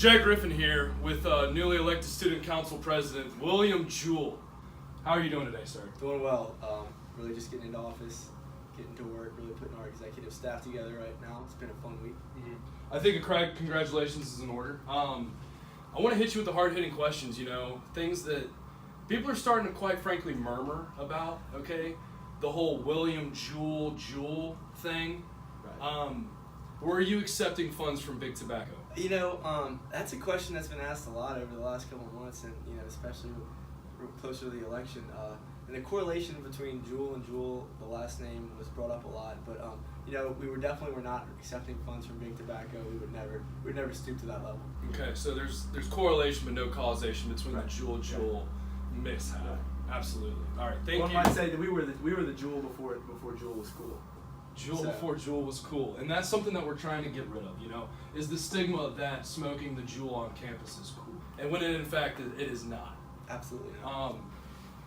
Jay Griffin here with newly elected Student Council President William Jewell. How are you doing today, sir? Doing well. Really just getting into office, getting to work, really putting our executive staff together right now. It's been a fun week. I think a congratulations is in order. I want to hit you with the hard-hitting questions, things that people are starting to quite frankly murmur about, okay? The whole William JUUL thing. Right. Were you accepting funds from Big Tobacco? That's a question that's been asked a lot over the last couple of months, and especially closer to the election. And the correlation between JUUL and JUUL, the last name, was brought up a lot. But we definitely were not accepting funds from Big Tobacco. We would never stoop to that level. Okay, so there's correlation but no causation between the JUUL mishap. Right. Absolutely. All right, thank you. One might say that we were the JUUL before JUUL was cool. Before JUUL was cool, and that's something that we're trying to get rid of. Is the stigma that smoking the JUUL on campus is cool, and when in fact it is not. Absolutely not.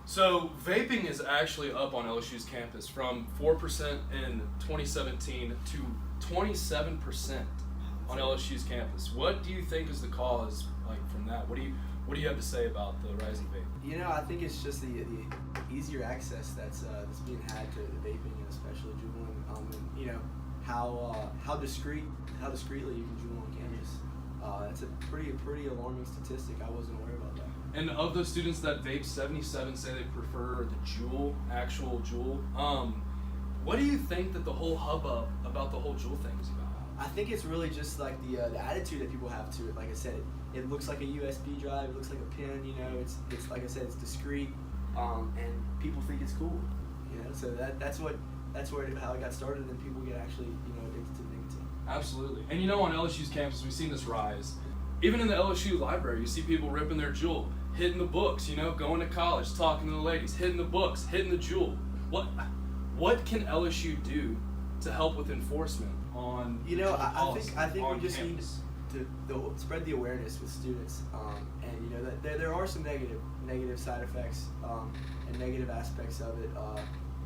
So vaping is actually up on LSU's campus from 4% in 2017 to 27% on LSU's campus. What do you think is the cause, from that? What do you have to say about the rising vaping? I think it's just the easier access that's being had to the vaping, and especially JUULing, and how discreetly you can JUUL on campus. It's a pretty alarming statistic. I wasn't aware about that. And of those students that vape, 77 say they prefer the actual JUUL. What do you think that the whole hubbub about the whole JUUL thing is about? I think it's really just like the attitude that people have to it. Like I said, it looks like a USB drive. It looks like a pen. It's like I said, it's discreet, and people think it's cool. So that's how it got started, and people get actually addicted to nicotine. Absolutely. And on LSU's campus, we've seen this rise. Even in the LSU library, you see people ripping their JUUL, hitting the books. Going to college, talking to the ladies, hitting the books, hitting the JUUL. What can LSU do to help with enforcement on I think we just campus? need to spread the awareness with students, and that there are some negative side effects and negative aspects of it.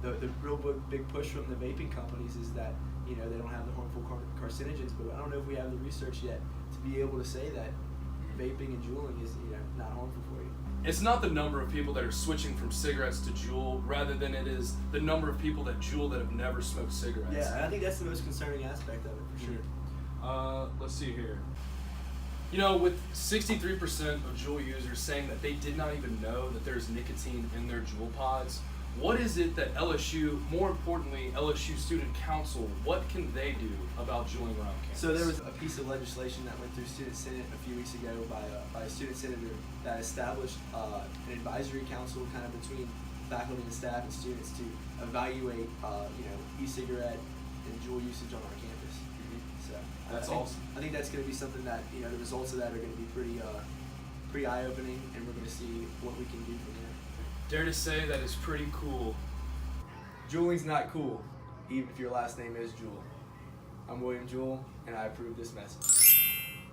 The real big push from the vaping companies is that they don't have the harmful carcinogens, but I don't know if we have the research yet to be able to say that vaping and JUULing is not harmful for you. It's not the number of people that are switching from cigarettes to JUUL, rather than it is the number of people that JUUL that have never smoked cigarettes. Yeah, and I think that's the most concerning aspect of it, for sure. Let's see here. With 63% of JUUL users saying that they did not even know that there's nicotine in their JUUL pods, what is it that LSU, more importantly, LSU Student Council, what can they do about JUULing around campus? So there was a piece of legislation that went through Student Senate a few weeks ago by a student senator that established an advisory council kind of between faculty and staff and students to evaluate e-cigarette and JUUL usage on our campus. So that's awesome. I think that's going to be something that the results of that are going to be pretty eye-opening, and we're going to see what we can do from there. Dare to say that is pretty cool. JUULing's not cool, even if your last name is Jewell. I'm William Jewell, and I approve this message.